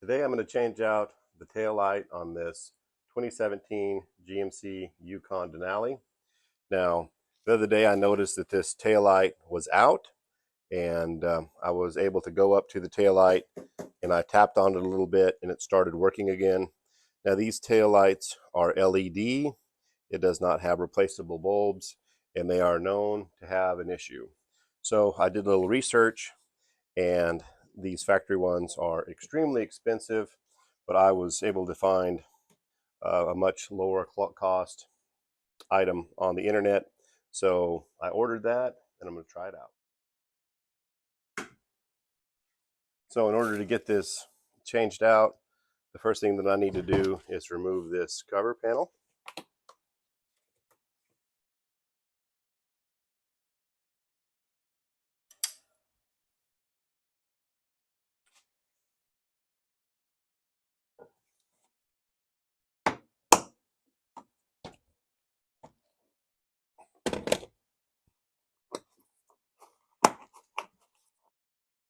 Today I'm going to change out the tail light on this 2017 GMC Yukon Denali. Now, the other day I noticed that this tail light was out, and I was able to go up to the tail light and I tapped on it a little bit and it started working again. Now these tail lights are LED. It does not have replaceable bulbs, and they are known to have an issue. So I did a little research, and these factory ones are extremely expensive, but I was able to find a much lower cost item on the internet. So I ordered that and I'm going to try it out. So in order to get this changed out, the first thing that I need to do is remove this cover panel.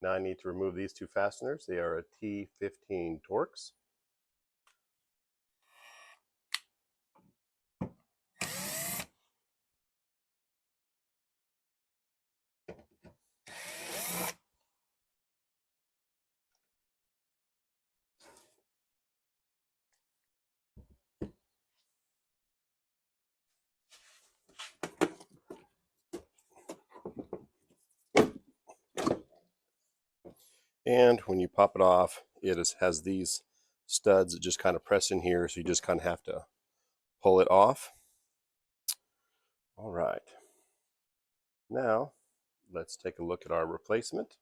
Now I need to remove these two fasteners. They are a T15 Torx. And when you pop it off, it has these studs that just kind of press in here, so you just kind of have to pull it off. All right. Now, let's take a look at our replacement.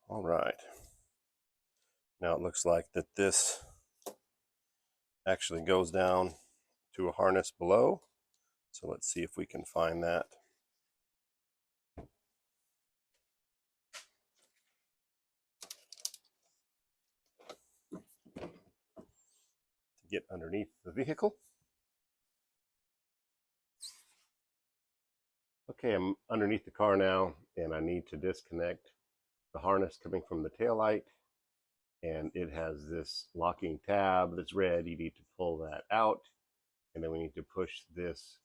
All right. Now it looks like that this actually goes down to a harness below. So let's see if we can find that. To get underneath the vehicle. Okay, I'm underneath the car now, and I need to disconnect the harness coming from the taillight. And it has this locking tab that's red. You need to pull that out, and then we need to push this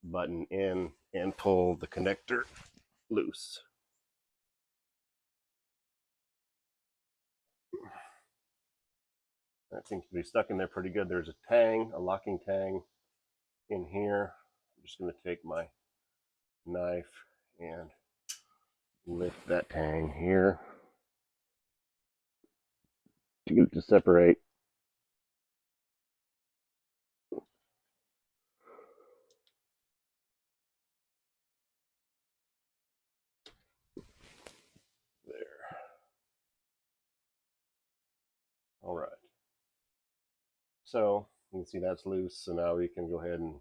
button in and pull the connector loose. That seems to be stuck in there pretty good. There's a tang, a locking tang in here. I'm just going to take my knife and lift that tang here to get it to separate. There. All right. So you can see that's loose. So now we can go ahead and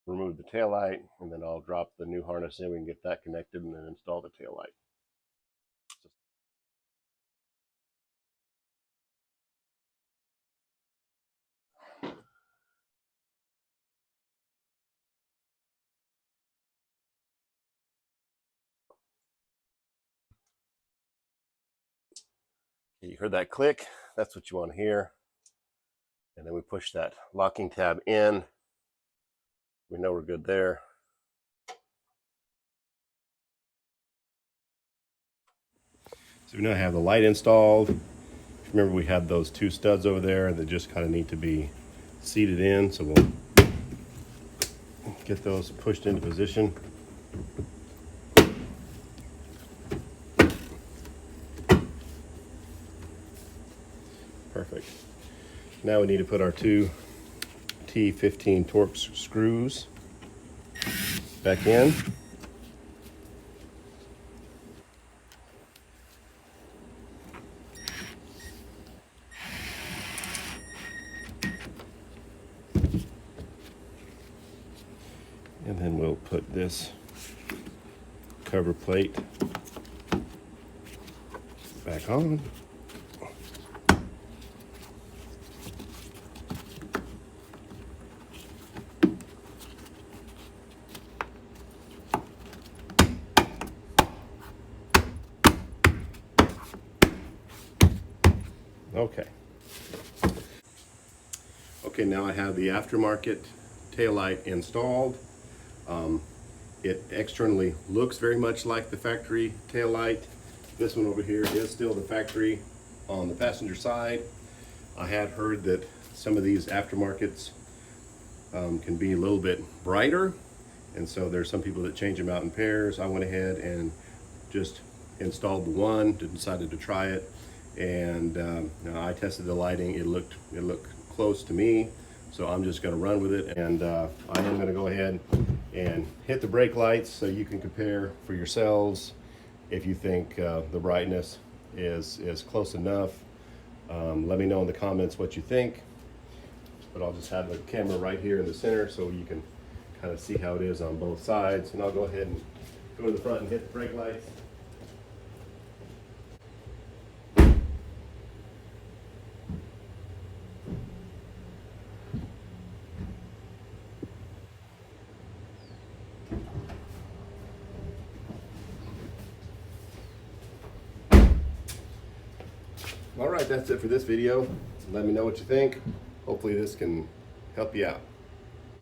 remove the taillight, and then I'll drop the new harness in. We can get that connected and then install the taillight. You heard that click? That's what you want to hear. And then we push that locking tab in. We know we're good there. So we now have the light installed. Remember, we had those two studs over there that just kind of need to be seated in. So we'll get those pushed into position. Perfect. Now we need to put our two T15 Torx screws back in. And then we'll put this cover plate back on. Okay. Okay, now I have the aftermarket taillight installed. It externally looks very much like the factory taillight. This one over here is still the factory on the passenger side. I had heard that some of these aftermarkets can be a little bit brighter, and so there's some people that change them out in pairs. I went ahead and just installed the one, decided to try it, and I tested the lighting. It looked close to me, so I'm just going to run with it, and I am going to go ahead and hit the brake lights so you can compare for yourselves if you think the brightness is close enough. Let me know in the comments what you think, but I'll just have the camera right here in the center so you can kind of see how it is on both sides, and I'll go ahead and go to the front and hit the brake lights. All right, that's it for this video. Let me know what you think. Hopefully this can help you out.